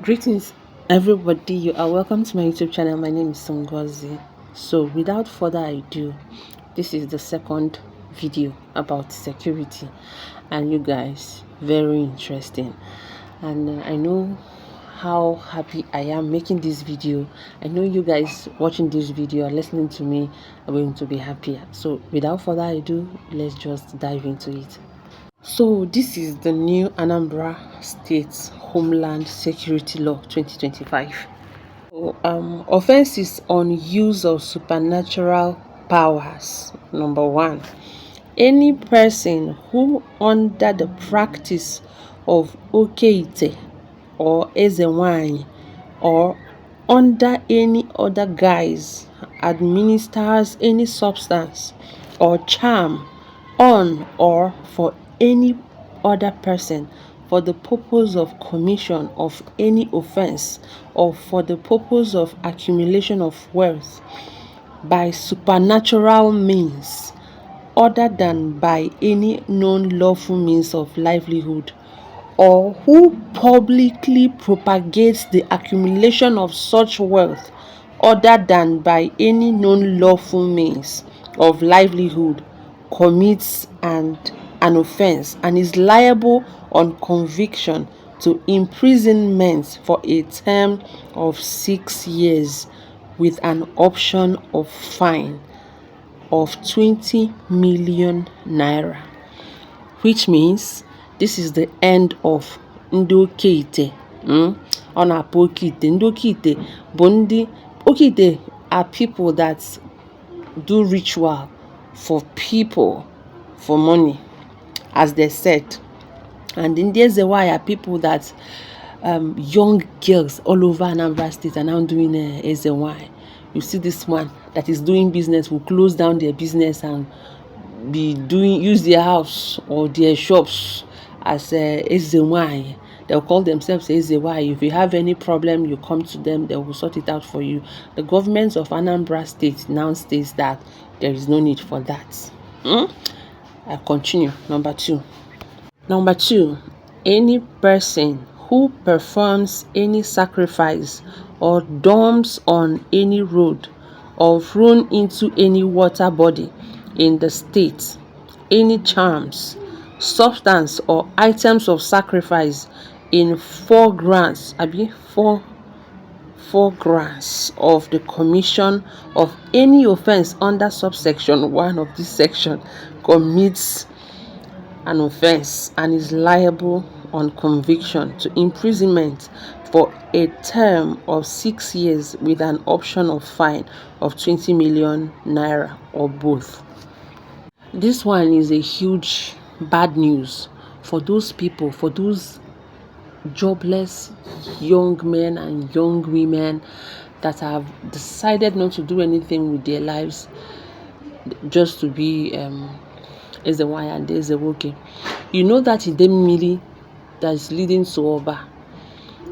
Greetings, everybody. You are welcome to my YouTube channel. My name is Songozi. So, without further ado, this is the second video about security, and you guys, very interesting. And I know how happy I am making this video. I know you guys watching this video or listening to me are going to be happier. So, without further ado, let's just dive into it. So this is the new Anambra State Homeland Security Law 2025. So, offenses on use of supernatural powers. Number 1. Any person who under the practice of Okeite or Eze Nwanyi or under any other guise administers any substance or charm on or for any other person for the purpose of commission of any offense or for the purpose of accumulation of wealth by supernatural means other than by any known lawful means of livelihood, or who publicly propagates the accumulation of such wealth other than by any known lawful means of livelihood, commits an offense and is liable on conviction to imprisonment for a term of 6 years with an option of fine of 20 million naira, which means this is the end of ndị okeite. Ọ na-akpọ okeite. Ndị okeite bụ ndị okeite are people that do ritual for people for money, as they said. And in the Eze Nwanyi are people that young girls all over Anambra State are now doing Eze Nwanyi. You see this one that is doing business will close down their business and use their house or their shops as Eze Nwanyi. They'll call themselves Eze Nwanyi. If you have any problem, you come to them, they will sort it out for you. The government of Anambra State now states that there is no need for that. I continue. Number 2, any person who performs any sacrifice or dumps on any road or thrown into any water body in the state any charms, substance or items of sacrifice in 4 grants of the commission of any offense under subsection 1 of this section commits an offense and is liable on conviction to imprisonment for a term of 6 years with an option of fine of 20 million naira or both. This one is a huge bad news for those people, for those jobless young men and young women that have decided not to do anything with their lives just to be Eze Nwanyi and Eze Nwoke. You know that Idemili that is leading to Oba,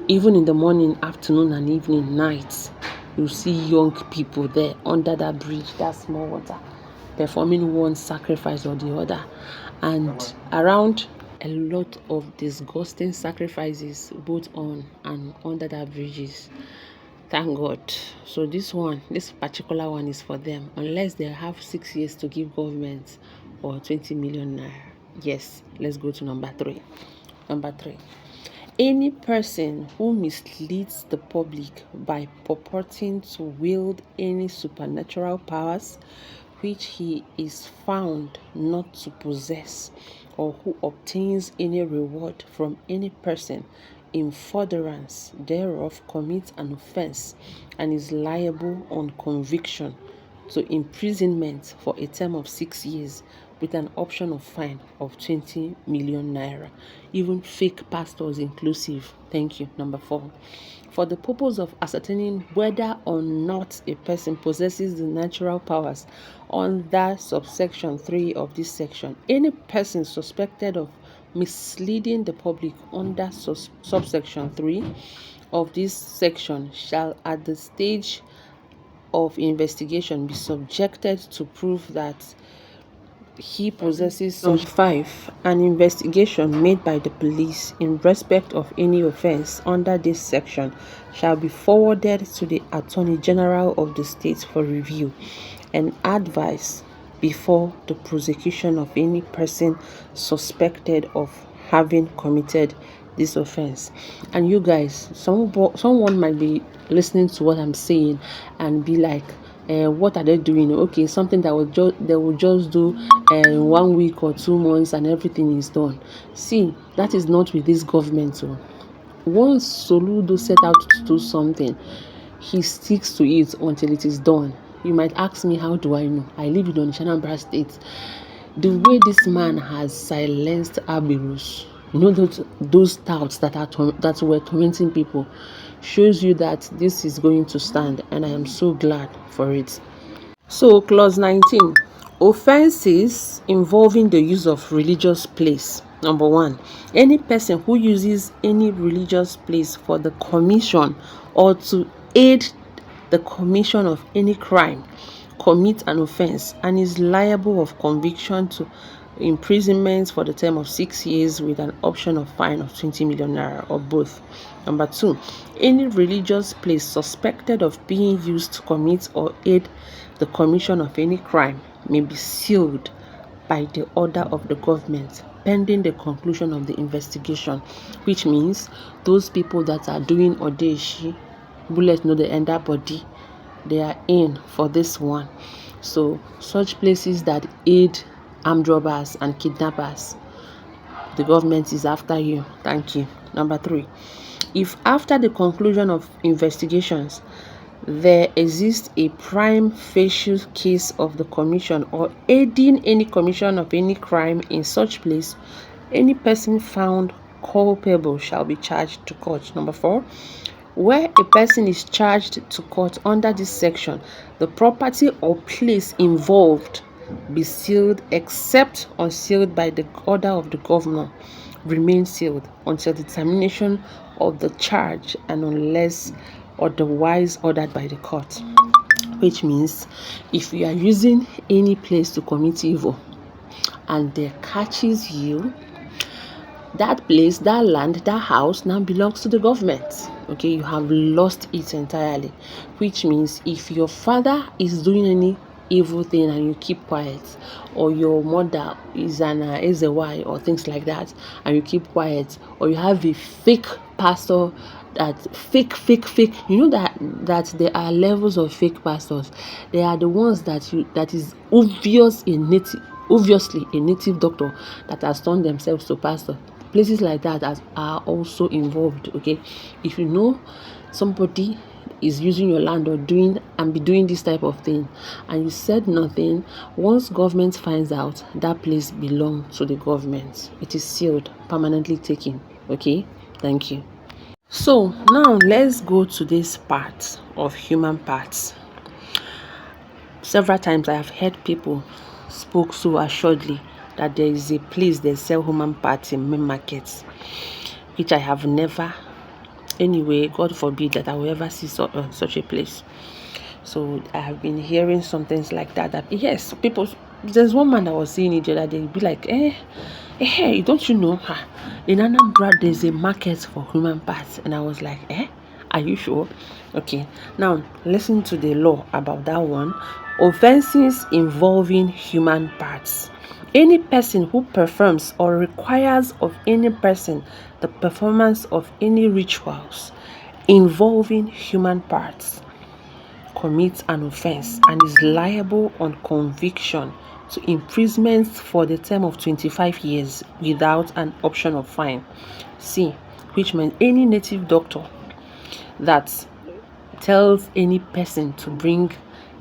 even in the morning, afternoon and evening, night, you see young people there under that bridge, that small water, performing one sacrifice or the other, and around a lot of disgusting sacrifices both on and under that bridges. Thank God. So this particular one is for them, unless they have 6 years to give government or 20 million naira. Yes, let's go to number 3. Any person who misleads the public by purporting to wield any supernatural powers which he is found not to possess, or who obtains any reward from any person in furtherance thereof commits an offense and is liable on conviction to imprisonment for a term of 6 years with an option of fine of 20 million naira, even fake pastors inclusive. Thank you. Number 4. For the purpose of ascertaining whether or not a person possesses the natural powers under subsection 3 of this section, any person suspected of misleading the public under subsection 3 of this section shall at the stage of investigation be subjected to prove that he possesses such 5. An investigation made by the police in respect of any offense under this section shall be forwarded to the Attorney General of the state for review and advice before the prosecution of any person suspected of having committed this offense. And you guys, someone might be listening to what I'm saying and be like, what are they doing? Okay, something that they will just do 1 week or 2 months and everything is done. See, that is not with this government. So once Soludo set out to do something, he sticks to it until it is done. You might ask me, how do I know? I live in ANAMBRA State. The way this man has silenced Abirus, you know, those touts that were tormenting people, shows you that this is going to stand, and I am so glad for it. So, clause 19, offenses involving the use of religious place. Number 1, any person who uses any religious place for the commission or to aid the commission of any crime commits an offense and is liable of conviction to imprisonment for the term of 6 years with an option of fine of 20 million naira or both. Number 2, any religious place suspected of being used to commit or aid the commission of any crime may be sealed by the order of the government pending the conclusion of the investigation, which means those people that are doing odeshi, bullet no the enter body, they are in for this one. So such places that aid armed robbers and kidnappers, the government is after you. Thank you. Number 3, if after the conclusion of investigations there exists a prime facie case of the commission or aiding any commission of any crime in such place, any person found culpable shall be charged to court. Number 4, where a person is charged to court under this section, the property or place involved be sealed except unsealed by the order of the governor, remain sealed until the termination of the charge and unless otherwise ordered by the court. Which means if you are using any place to commit evil and they catches you, that place, that land, that house now belongs to the government. Okay, you have lost it entirely. Which means if your father is doing any evil thing and you keep quiet, or your mother is an Eze Nwanyi or things like that and you keep quiet, or you have a fake pastor that fake, you know that there are levels of fake pastors. They are the ones that is obviously a native doctor that has turned themselves to pastor. Places like that are also involved. Okay, if you know somebody is using your land or doing this type of thing and you said nothing, once government finds out, that place belongs to the government. It is sealed, permanently taken. Okay, thank you. So now let's go to this part of human parts. Several times I have heard people spoke so assuredly that there is a place they sell human parts in main markets, which I have never. Anyway, God forbid that I will ever see such a place. So I have been hearing some things like that yes, people. There's one man that was saying it the other day. Be like, hey, don't you know? In Anambra, there's a market for human parts, and I was like, are you sure? Okay, now listen to the law about that one. Offenses involving human parts. Any person who performs or requires of any person the performance of any rituals involving human parts commits an offense and is liable on conviction to imprisonment for the term of 25 years without an option of fine. See, which means any native doctor that tells any person to bring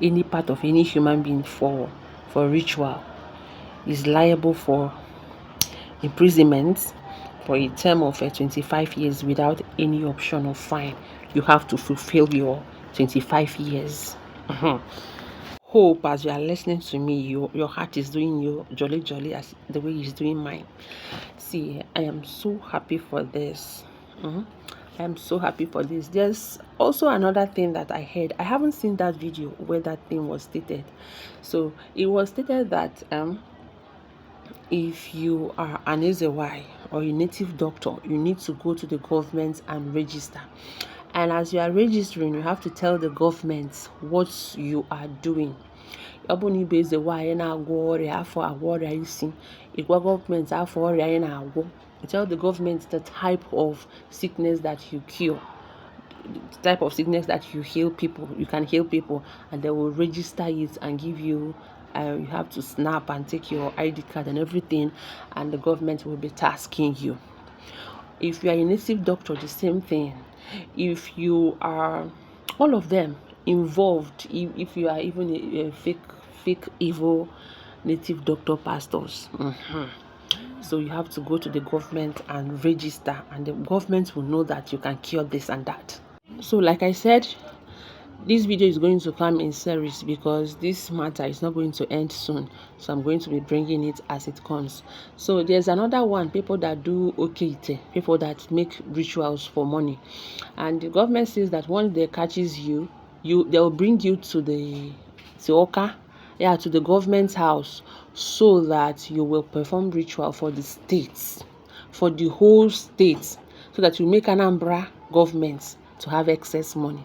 any part of any human being for ritual is liable for imprisonment for a term of 25 years without any option of fine. You have to fulfill your 25 years. Hope as you are listening to me, your heart is doing your jolly as the way it's doing mine. See, I am so happy for this. I am so happy for this. There's also another thing that I heard. I haven't seen that video where that thing was stated. So it was stated that if you are an Eze or a native doctor, you need to go to the government and register. And as you are registering, you have to tell the government what you are doing. Government tell the government the type of sickness that you cure, the type of sickness that you heal people. You can heal people, and they will register it and give you. You have to snap and take your ID card and everything, and the government will be tasking you. If you are a native doctor, the same thing. If you are all of them involved, if you are even a fake evil native doctor pastors, so you have to go to the government and register, and the government will know that you can cure this and that. So like I said, this video is going to come in series because this matter is not going to end soon, so I'm going to be bringing it as it comes. So there's another one, people that do okite, people that make rituals for money, and the government says that once they catches you, they'll bring you to the to the government's house, so that you will perform ritual for the states, for the whole state, so that you make ANAMBRA government to have excess money.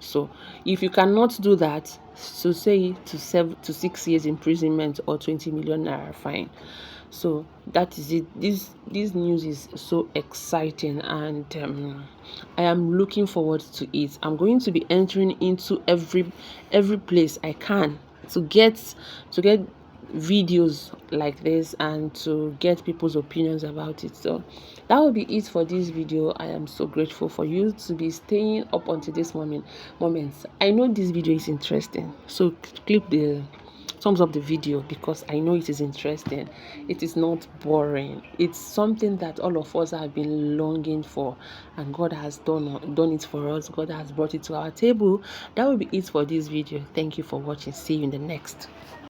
So if you cannot do that, so say to 7 to 6 years imprisonment or 20 million naira fine. So that is it. This news is so exciting, and I am looking forward to it. I'm going to be entering into every place I can to get videos like this and to get people's opinions about it. So that will be it for this video. I am so grateful for you to be staying up until this moment. I know this video is interesting, so click the thumbs up the video, because I know it is interesting. It is not boring. It's something that all of us have been longing for, and God has done it for us. God has brought it to our table. That will be it for this video. Thank you for watching. See you in the next.